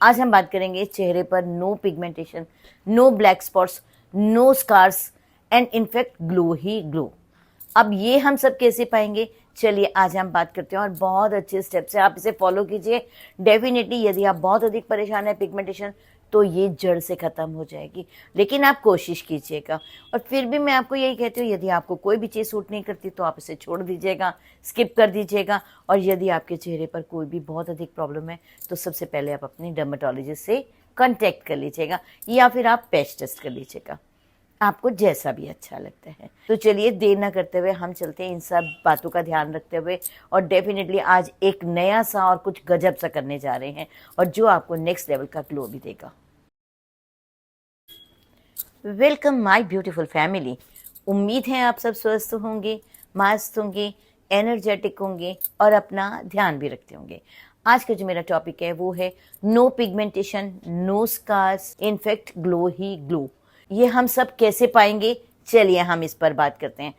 आज हम बात करेंगे चेहरे पर no pigmentation, no black spots, no scars and in fact glow ही ग्लो। अब ये हम सब कैसे पाएंगे, चलिए आज हम बात करते हैं और बहुत अच्छे स्टेप्स है, आप इसे फॉलो कीजिए। डेफिनेटली यदि आप बहुत अधिक परेशान है पिगमेंटेशन तो ये जड़ से खत्म हो जाएगी, लेकिन आप कोशिश कीजिएगा। और फिर भी मैं आपको यही कहती हूँ, यदि आपको कोई भी चीज़ सूट नहीं करती तो आप इसे छोड़ दीजिएगा, स्किप कर दीजिएगा। और यदि आपके चेहरे पर कोई भी बहुत अधिक प्रॉब्लम है तो सबसे पहले आप अपनी डर्मेटोलॉजिस्ट से कांटेक्ट कर लीजिएगा या फिर आप पैच टेस्ट कर लीजिएगा, आपको जैसा भी अच्छा लगता है। तो चलिए देर ना करते हुए हम चलते हैं इन सब बातों का ध्यान रखते हुए, और डेफिनेटली आज एक नया सा और कुछ गजब सा करने जा रहे हैं और जो आपको नेक्स्ट लेवल का ग्लो भी देगा। Welcome my beautiful family. उम्मीद है आप सब स्वस्थ होंगे, मस्त होंगे, एनर्जेटिक होंगे और अपना ध्यान भी रखते होंगे। आज का जो मेरा टॉपिक है वो है no pigmentation, no scars, in fact glow ही ग्लो। ये हम सब कैसे पाएंगे, चलिए हम इस पर बात करते हैं।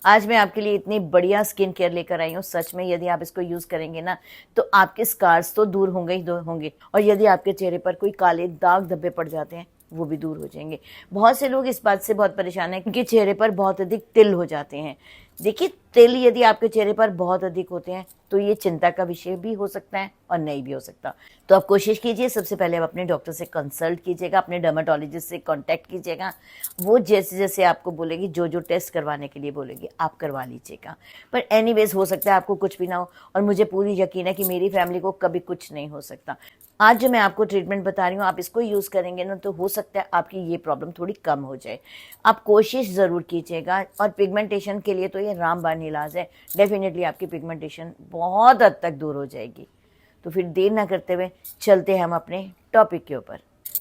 आज मैं आपके लिए इतनी बढ़िया स्किन केयर लेकर आई हूँ, सच में यदि आप इसको यूज़ करेंगे ना तो आपके स्कार्स तो दूर होंगे ही होंगे, और यदि आपके चेहरे पर कोई काले दाग धब्बे पड़ जाते हैं वो भी दूर हो जाएंगे। बहुत से लोग इस बात से बहुत परेशान हैं क्योंकि चेहरे पर बहुत अधिक तिल हो जाते हैं। देखिए, तिल यदि आपके चेहरे पर बहुत अधिक होते हैं तो ये चिंता का विषय भी हो सकता है और नहीं भी हो सकता। तो आप कोशिश कीजिए, सबसे पहले आप अपने डॉक्टर से कंसल्ट कीजिएगा, अपने डर्मेटोलॉजिस्ट से कांटेक्ट कीजिएगा। वो जैसे जैसे आपको बोलेगी, जो जो टेस्ट करवाने के लिए बोलेगी आप करवा लीजिएगा। पर एनीवेज हो सकता है आपको कुछ भी ना हो, और मुझे पूरी यकीन है कि मेरी फैमिली को कभी कुछ नहीं हो सकता। आज जो मैं आपको ट्रीटमेंट बता रही हूँ, आप इसको यूज़ करेंगे ना तो हो सकता है आपकी ये प्रॉब्लम थोड़ी कम हो जाए। आप कोशिश ज़रूर कीजिएगा, और पिगमेंटेशन के लिए तो ये रामबाण इलाज है। डेफिनेटली आपकी पिगमेंटेशन बहुत हद तक दूर हो जाएगी। तो फिर देर ना करते हुए चलते हैं हम अपने टॉपिक के ऊपर।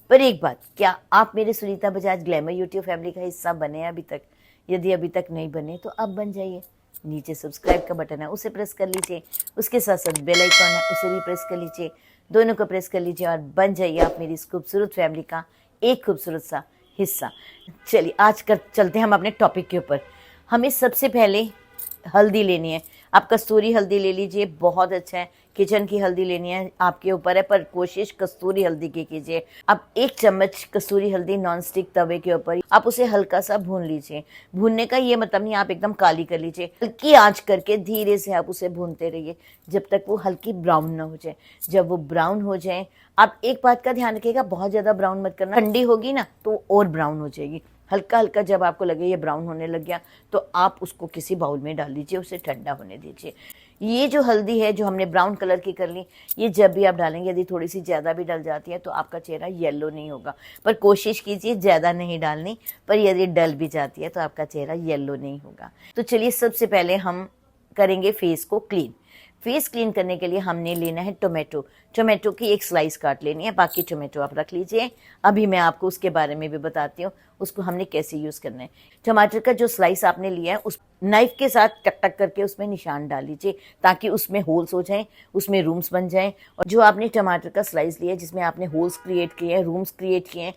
पर एक बात, क्या आप मेरे Sunita Bajaj glamour YouTube family का हिस्सा बने हैं अभी तक? यदि अभी तक नहीं बने तो अब बन जाइए। नीचे सब्सक्राइब का बटन है, उसे प्रेस कर लीजिए। उसके साथ साथ बेल आइकॉन है, उसे भी प्रेस कर लीजिए। दोनों को प्रेस कर लीजिए और बन जाइए आप मेरी इस खूबसूरत फैमिली का एक खूबसूरत सा हिस्सा। चलिए आज कर चलते हैं हम अपने टॉपिक के ऊपर। हमें सबसे पहले हल्दी लेनी है। आप कस्तूरी हल्दी ले लीजिए, बहुत अच्छा है। किचन की हल्दी लेनी है, आपके ऊपर है, पर कोशिश कस्तूरी हल्दी की कीजिए। अब 1 चम्मच कस्तूरी हल्दी नॉन स्टिक तवे के ऊपर आप उसे हल्का सा भून लीजिए। भूनने का ये मतलब नहीं आप एकदम काली कर लीजिए, हल्की आंच करके धीरे से आप उसे भूनते रहिए जब तक वो हल्की ब्राउन ना हो जाए। जब वो ब्राउन हो जाए, आप एक बात का ध्यान रखिएगा, बहुत ज़्यादा ब्राउन मत करना, ठंडी होगी ना तो और ब्राउन हो जाएगी। हल्का हल्का जब आपको लगे ये ब्राउन होने लग गया तो आप उसको किसी बाउल में डाल लीजिए, उसे ठंडा होने दीजिए। ये जो हल्दी है जो हमने ब्राउन कलर की कर ली, ये जब भी आप डालेंगे, यदि थोड़ी सी ज़्यादा भी डल जाती है तो आपका चेहरा येलो नहीं होगा। पर कोशिश कीजिए ज़्यादा नहीं डालनी, पर यदि डल भी जाती है तो आपका चेहरा येलो नहीं होगा। तो चलिए सबसे पहले हम करेंगे फेस को क्लीन। फेस क्लीन करने के लिए हमने लेना है टोमेटो। टोमेटो की 1 स्लाइस काट लेनी है, बाकी टोमेटो आप रख लीजिए। अभी मैं आपको उसके बारे में भी बताती हूँ, उसको हमने कैसे यूज़ करना है। टमाटर का जो स्लाइस आपने लिया है उस नाइफ के साथ टक टक करके उसमें निशान डाल लीजिए ताकि उसमें होल्स हो जाएं, उसमें रूम्स बन जाएं। और जो आपने टमाटर का स्लाइस लिया है जिसमें आपने होल्स क्रिएट किए हैं, रूम्स क्रिएट किए हैं,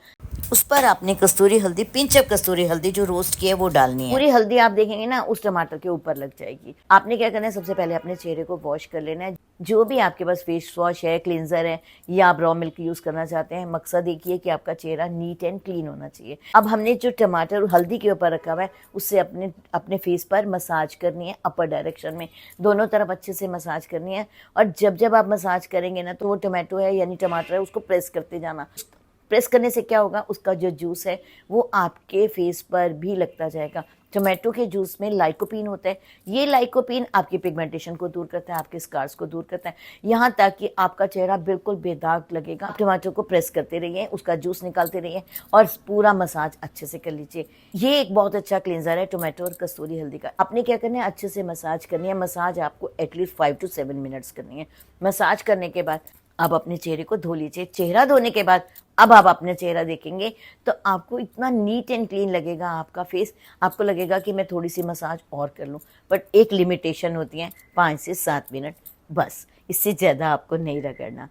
उस पर आपने कस्तूरी हल्दी, पिंच ऑफ कस्तूरी हल्दी जो रोस्ट की है वो डालनी है। पूरी हल्दी आप देखेंगे ना उस टमाटर के ऊपर लग जाएगी। आपने क्या करना है, सबसे पहले अपने चेहरे को वॉश कर लेना है। जो भी आपके पास फेस वॉश है, क्लींजर है, या आप रॉ मिल्क यूज़ करना चाहते हैं, मकसद देखिए कि आपका चेहरा नीट एंड क्लीन होना चाहिए। अब हमने जो टमाटर और हल्दी के ऊपर रखा हुआ है उससे अपने अपने फेस पर मसाज करनी है, अपर डायरेक्शन में दोनों तरफ अच्छे से मसाज करनी है। और जब जब आप मसाज करेंगे ना तो वो टमाटो है यानी टमाटर है उसको प्रेस करते जाना। प्रेस करने से क्या होगा, उसका जो जूस है वो आपके फेस पर भी लगता जाएगा। टोमेटो के जूस में लाइकोपीन होता है, ये लाइकोपीन आपकी पिगमेंटेशन को दूर करता है, आपके स्कार्स को दूर करता है, यहाँ तक कि आपका चेहरा बिल्कुल बेदाग लगेगा। आप टमाटो को प्रेस करते रहिए, उसका जूस निकालते रहिए और पूरा मसाज अच्छे से कर लीजिए। ये एक बहुत अच्छा क्लींजर है टोमेटो और कस्तूरी हल्दी का। आपने क्या करना है, अच्छे से मसाज करनी है। मसाज आपको एटलीस्ट 5 to 7 मिनट्स करनी है। मसाज करने के बाद आप अपने चेहरे को धो लीजिए। चेहरा धोने के बाद अब आप अपना चेहरा देखेंगे तो आपको इतना नीट एंड क्लीन लगेगा आपका फेस, आपको लगेगा कि मैं थोड़ी सी मसाज और कर लूँ। बट एक लिमिटेशन होती है, 5 से 7 मिनट बस, इससे ज़्यादा आपको नहीं रगड़ना।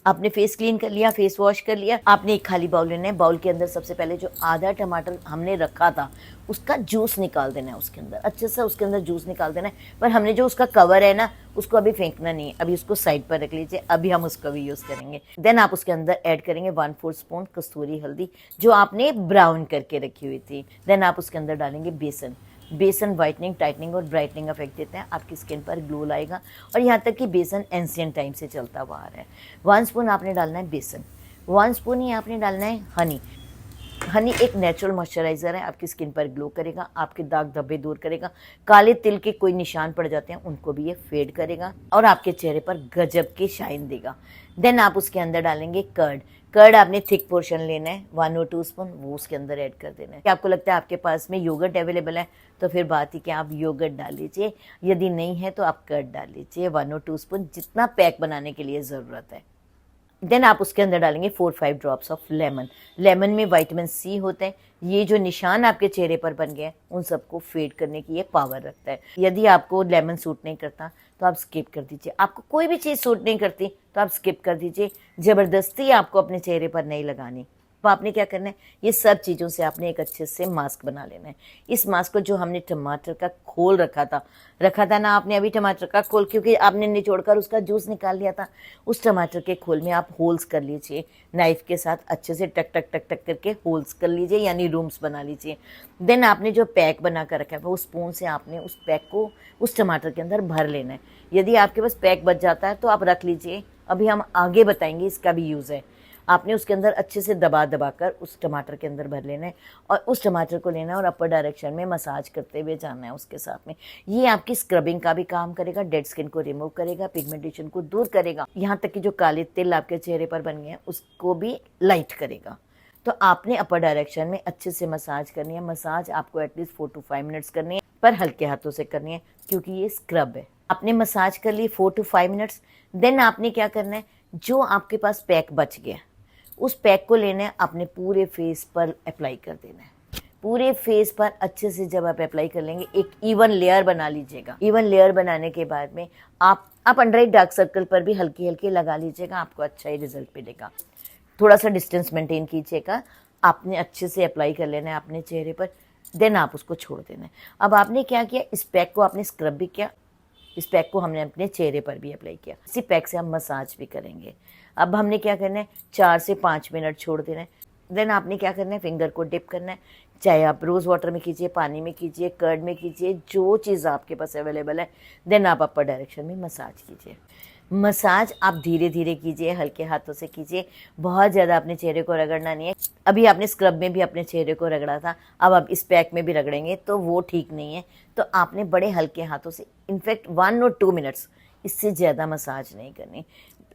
आपने फेस क्लीन कर लिया, फेस वॉश कर लिया, आपने एक खाली बाउल लेना है। बाउल के अंदर सबसे पहले जो आधा टमाटर हमने रखा था उसका जूस निकाल देना है, उसके अंदर अच्छे से उसके अंदर जूस निकाल देना है। पर हमने जो उसका कवर है ना, उसको अभी फेंकना नहीं है, अभी उसको साइड पर रख लीजिए, अभी हम उसको भी यूज़ करेंगे। देन आप उसके अंदर ऐड करेंगे 1/4 स्पून कस्तूरी हल्दी जो आपने ब्राउन करके रखी हुई थी। देन आप उसके अंदर डालेंगे बेसन। बेसन वाइटनिंग, टाइटनिंग और ब्राइटनिंग इफेक्ट देते हैं, आपकी स्किन पर ग्लो लाएगा। और यहाँ तक कि बेसन एंशिएंट टाइम से चलता हुआ आ रहा है। 1 स्पून आपने डालना है बेसन, 1 स्पून ही आपने डालना है हनी। हनी एक नेचुरल मॉइस्चराइज़र है, आपकी स्किन पर ग्लो करेगा, आपके दाग धब्बे दूर करेगा, काले तिल के कोई निशान पड़ जाते हैं उनको भी ये फेड करेगा और आपके चेहरे पर गजब की शाइन देगा। देन आप उसके अंदर डालेंगे कर्ड। कर्ड आपने थिक पोर्शन लेना है, 1 और 2 स्पून, वो उसके अंदर ऐड कर देना है। क्या आपको लगता है आपके पास में योगर्ट अवेलेबल है तो फिर बात ही क्या, आप योगर्ट डाल लीजिए। यदि नहीं है तो आप कर्ड डाल लीजिए 1 और 2 स्पून, जितना पैक बनाने के लिए ज़रूरत है। देन आप उसके अंदर डालेंगे 4-5 ड्रॉप्स ऑफ लेमन। लेमन में विटामिन सी होता है, ये जो निशान आपके चेहरे पर बन गए हैं उन सबको फेड करने की ये पावर रखता है। यदि आपको लेमन सूट नहीं करता तो आप स्किप कर दीजिए, आपको कोई भी चीज़ सूट नहीं करती तो आप स्किप कर दीजिए, ज़बरदस्ती आपको अपने चेहरे पर नहीं लगानी। तो आपने क्या करना है, ये सब चीज़ों से आपने एक अच्छे से मास्क बना लेना है। इस मास्क को जो हमने टमाटर का खोल रखा था ना आपने, अभी टमाटर का खोल क्योंकि आपने निचोड़कर उसका जूस निकाल लिया था, उस टमाटर के खोल में आप होल्स कर लीजिए नाइफ के साथ, अच्छे से टक टक टक टक करके होल्स कर लीजिए, यानी रूम्स बना लीजिए। देन आपने जो पैक बना कर रखा है वो स्पून से आपने उस पैक को उस टमाटर के अंदर भर लेना है। यदि आपके पास पैक बच जाता है तो आप रख लीजिए, अभी हम आगे बताएंगे इसका भी यूज़ है। आपने उसके अंदर अच्छे से दबा कर उस टमाटर के अंदर भर लेना है और उस टमाटर को लेना है और अपर डायरेक्शन में मसाज करते हुए जाना है उसके साथ में। ये आपकी स्क्रबिंग का भी काम करेगा, डेड स्किन को रिमूव करेगा, पिगमेंटेशन को दूर करेगा, यहाँ तक कि जो काले तिल आपके चेहरे पर बन गए हैं उसको भी लाइट करेगा। तो आपने अपर डायरेक्शन में अच्छे से मसाज करनी है। मसाज आपको एटलीस्ट 4 to 5 मिनट्स करनी है, पर हल्के हाथों से करनी है क्योंकि ये स्क्रब है। आपने मसाज कर ली 4 to 5 मिनट्स। देन आपने क्या करना है, जो आपके पास पैक बच गया उस पैक को लेना है, अपने पूरे फेस पर अप्लाई कर देना है। पूरे फेस पर अच्छे से जब आप अप्लाई कर लेंगे एक इवन लेयर बना लीजिएगा। इवन लेयर बनाने के बाद में आप अंडर आई डार्क सर्कल पर भी हल्की हल्की लगा लीजिएगा, आपको अच्छा ही रिजल्ट मिलेगा। थोड़ा सा डिस्टेंस मेंटेन कीजिएगा, आपने अच्छे से अप्लाई कर लेना है अपने चेहरे पर। देन आप उसको छोड़ देना है। अब आपने क्या किया, इस पैक को आपने स्क्रब भी किया, इस पैक को हमने अपने चेहरे पर भी अप्लाई किया, इसी पैक से हम मसाज भी करेंगे। अब हमने क्या करना है, 4 से 5 मिनट छोड़ देना है। देन आपने क्या करना है, फिंगर को डिप करना है, चाहे आप रोज़ वाटर में कीजिए, पानी में कीजिए, कर्ड में कीजिए, जो चीज़ आपके पास अवेलेबल है। देन आप अपर डायरेक्शन में मसाज कीजिए। मसाज आप धीरे धीरे कीजिए, हल्के हाथों से कीजिए, बहुत ज़्यादा अपने चेहरे को रगड़ना नहीं है। अभी आपने स्क्रब में भी अपने चेहरे को रगड़ा था, अब आप इस पैक में भी रगड़ेंगे तो वो ठीक नहीं है। तो आपने बड़े हल्के हाथों से, इनफैक्ट 1 और 2 मिनट्स, इससे ज़्यादा मसाज नहीं करनी।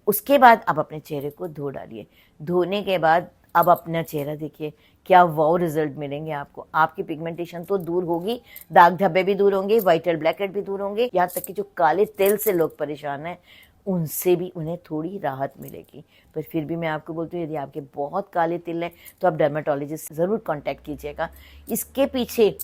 उसके बाद आप अपने चेहरे को धो डालिए। धोने के बाद अब अपना चेहरा देखिए, क्या वाव रिजल्ट मिलेंगे आपको। आपकी पिगमेंटेशन तो दूर होगी, दाग धब्बे भी दूर होंगे, व्हाइट हेड ब्लैक हेड भी दूर होंगे, यहाँ तक कि जो काले तिल से लोग परेशान हैं उनसे भी उन्हें थोड़ी राहत मिलेगी। पर फिर भी मैं आपको बोलती हूँ, यदि आपके बहुत काले तिल हैं तो आप डर्माटोलॉजिस्ट से ज़रूर कांटेक्ट कीजिएगा। इसके पीछे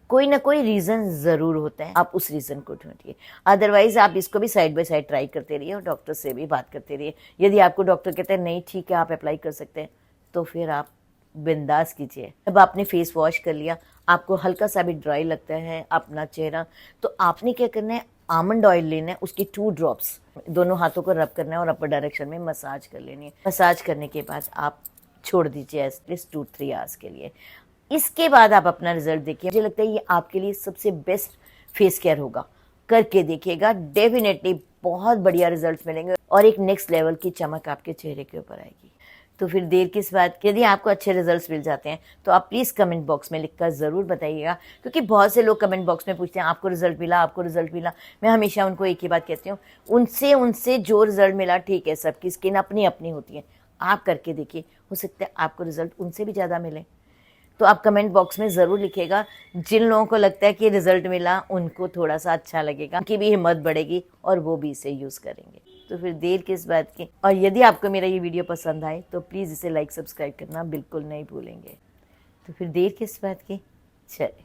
कोई ना कोई रीज़न ज़रूर होता है, आप उस रीज़न को ढूंढिए। अदरवाइज़ आप इसको भी साइड बाय साइड ट्राई करते रहिए और डॉक्टर से भी बात करते रहिए। यदि आपको डॉक्टर कहते हैं नहीं ठीक है आप अप्लाई कर सकते हैं, तो फिर आप बिंदास कीजिए। जब आपने फेस वॉश कर लिया, आपको हल्का सा भी ड्राई लगता है अपना चेहरा, तो आपने क्या करना है, आमंड ऑयल लेना है, उसकी 2 ड्रॉप्स दोनों हाथों को रब करना है और अपर डायरेक्शन में मसाज कर लेनी है। मसाज करने के बाद आप छोड़ दीजिए एटलीस्ट 2-3 आवर्स के लिए। इसके बाद आप अपना रिजल्ट देखिए। मुझे लगता है ये आपके लिए सबसे बेस्ट फेस केयर होगा, करके देखिएगा, डेफिनेटली बहुत बढ़िया रिजल्ट मिलेंगे और एक नेक्स्ट लेवल की चमक आपके चेहरे के ऊपर आएगी। तो फिर देर किस बात की, यदि आपको अच्छे रिजल्ट्स मिल जाते हैं तो आप प्लीज़ कमेंट बॉक्स में लिखकर ज़रूर बताइएगा, क्योंकि बहुत से लोग कमेंट बॉक्स में पूछते हैं आपको रिजल्ट मिला, आपको रिजल्ट मिला। मैं हमेशा उनको एक ही बात कहती हूँ, उनसे जो रिजल्ट मिला ठीक है, सबकी स्किन अपनी अपनी होती है, आप करके देखिए, हो सकता है आपको रिजल्ट उनसे भी ज़्यादा मिले। तो आप कमेंट बॉक्स में ज़रूर लिखिएगा। जिन लोगों को लगता है कि रिजल्ट मिला उनको थोड़ा सा अच्छा लगेगा, उनकी भी हिम्मत बढ़ेगी और वो भी इसे यूज़ करेंगे। तो फिर देर किस बात की। और यदि आपको मेरा ये वीडियो पसंद आए तो प्लीज़ इसे लाइक सब्सक्राइब करना बिल्कुल नहीं भूलेंगे। तो फिर देर किस बात की, चलिए।